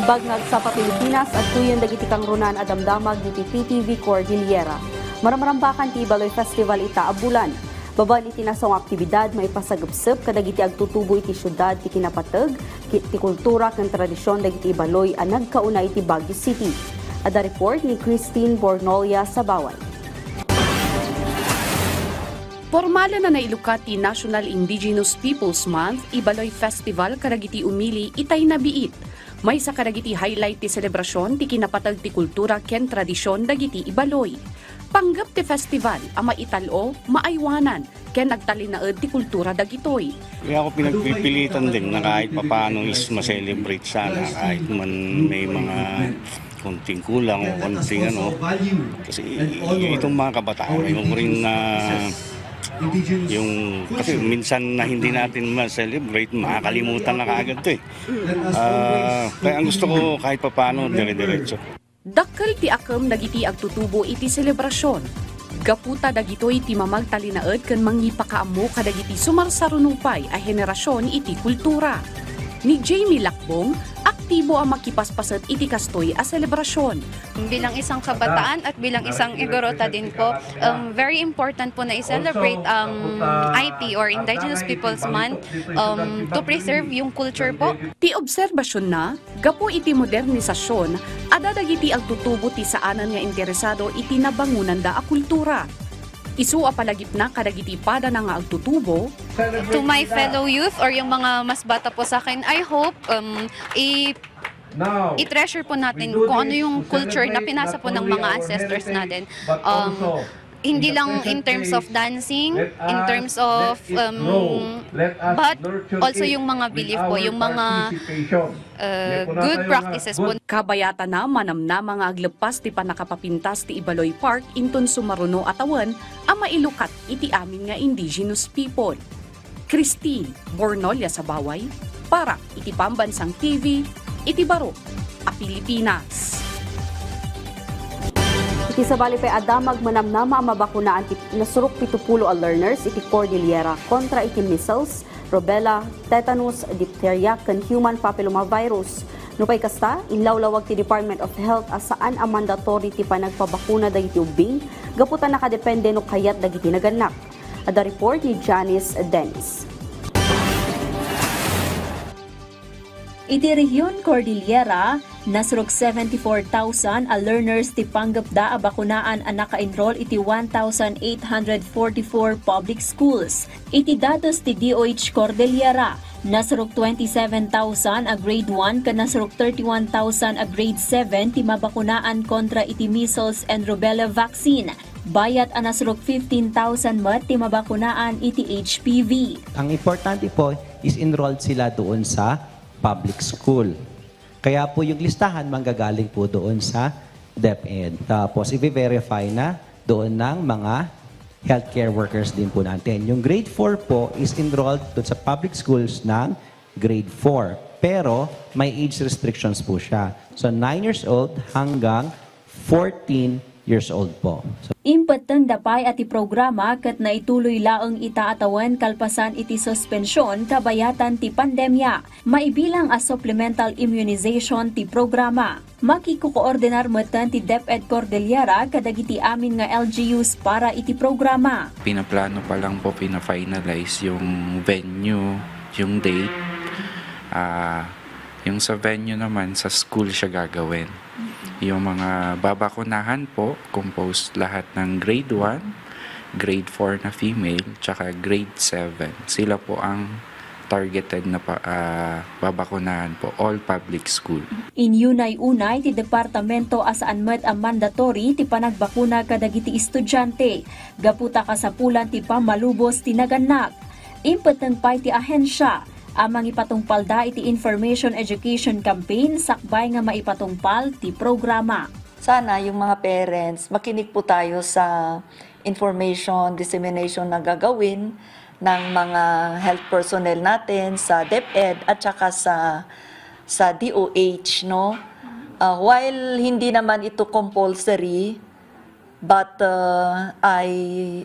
Bagnag sa Pilipinas at tuyon dagiti kang runan adamdamag diti PTV Cordillera. Maramarambakan ti Baloy Festival ita abulan. Baban iti nasong aktibidad maipasagupsep kadagiti agtutubo iti syudad ti kinapateg, ti kultura ken tradisyon dagiti Baloy a nagkauna iti Baguio City. Ada report ni Christine Bornolia sa Bawal. Formala na nailukat ti National Indigenous Peoples Month, Ibaloy Festival kadagiti umili itay nabiit. May sa kadagiti highlight ti selebrasyon ti kinapatag ti kultura ken tradisyon dagiti Ibaloy. Panggap ti festival ama italo maaywanan ken nagtalinaed ti kultura dagitoy. Kaya ako pinagpipilitan din na kahit papaano is ma-celebrate sana kahit man may mga konting kulang o konting ano. Kasi itong mga kabataan yung rin na kasi minsan na hindi natin ma-celebrate, makakalimutan na kaagad ito eh. Kaya ang gusto ko kahit papaano, dire-diretso. Dakkel ti akam dagiti agtutubo iti selebrasyon. Gaputa dagitoy ti mamagtalinaed ken mangipakaammo kadagiti sumarsarunupay a henerasyon iti kultura. Ni Jamie Lakbong, aktibo ang makipaspasat iti kastoy a selebrasyon. Bilang isang kabataan at bilang isang igorota din po, very important po na i-celebrate ang IP or Indigenous Peoples Month to preserve yung culture po. Ti obserbasyon na, gapo iti modernisasyon, adadagiti agtutubo ti saanan nga interesado iti nabangunan da a kultura. Isu a palagip na kadagiti pada na nga agtutubo. To my fellow youth or yung mga mas bata po sa akin, I hope i-treasure po natin kung ano yung culture na pinasa po ng mga ancestors natin. Hindi lang in terms of dancing, in terms of but also yung mga belief po, yung mga good practices po. Kabayata na manamna mga aglepas ti panakapapintas ti Ibaloy Park inton sumaruno atawan a mailukat iti amin nga indigenous people. Christine Bornolia sa Baway para iti Pambansang TV, iti Baro, a Pilipinas. Iti sabali pay adamag manamnama ang mabakunaan ti nasurok 70 a learners iti Cordillera kontra iti measles, rubella, tetanus, diphtheria ken human papillomavirus. Nupay kasta, inlawlawag ti Department of Health asaan ang mandatory ti panagpabakuna dagiti ubing, gaputan nakadepende no kayat dagiti naganak. Ada report ni Janice Dennis. Iti Rehiyon Cordillera, nasrog 74,000 a learners ti panggap da a bakunaan a naka-enroll iti 1,844 public schools. Iti datos ti DOH Cordillera, nasrog 27,000 a grade 1 ken nasrog 31,000 a grade 7 ti mabakunaan kontra iti measles and rubella vaccine. Bayat a nasrog 15,000 met ti mabakunaan iti HPV. Ang importante po is enrolled sila doon sa public school. Kaya po yung listahan manggagaling po doon sa DepEd. Tapos i-verify na doon ng mga healthcare workers din po natin. Yung grade 4 po is enrolled doon sa public schools ng grade 4. Pero may age restrictions po siya. So 9 years old hanggang 14 years old po. Impeten dapay ati programa ket naituloy laeng itaatawan kalpasan iti suspensyon kabayatan ti pandemya. Maibilang as supplemental immunization ti programa. Makikukoordinar metten ti DepEd Cordillera kadagiti amin nga LGUs para iti programa. Pinaplano pa lang po, pina-finalize yung venue, yung date. Yung sa venue naman, sa school siya gagawin. Yung mga babakunahan po, composed lahat ng grade 1, grade 4 na female, tsaka grade 7. Sila po ang targeted na babakunahan po, all public school. Inyunay-unay ti departamento asaan met ang mandatory ti panagbakuna kadagiti estudyante. Gaputa kasapulan ti pamalubos ti naganak. Impeteng pay ti ahensya. Amang ipatungpalda iti Information Education Campaign sakbay nga maipatungpal ti programa. Sana yung mga parents, makinig po tayo sa information dissemination na gagawin ng mga health personnel natin sa DepEd at saka sa DOH, no? While hindi naman ito compulsory, but I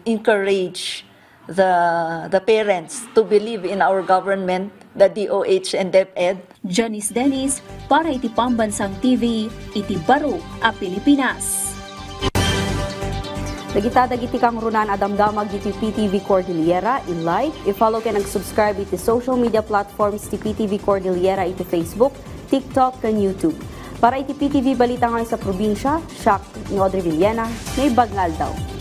encourage the parents to believe in our government, the DOH and DepEd. Janice Dennis para iti Pambansang TV, iti Baro a Pilipinas. Dagiti kang runan adamdamag iti PTV Cordillera, i-like, i-follow ka nag-subscribe iti social media platforms ti PTV Cordillera iti Facebook, TikTok, kan YouTube. Para iti PTV balita ngayon sa probinsya, Shock ni Audrey Villena, may bagnal daw.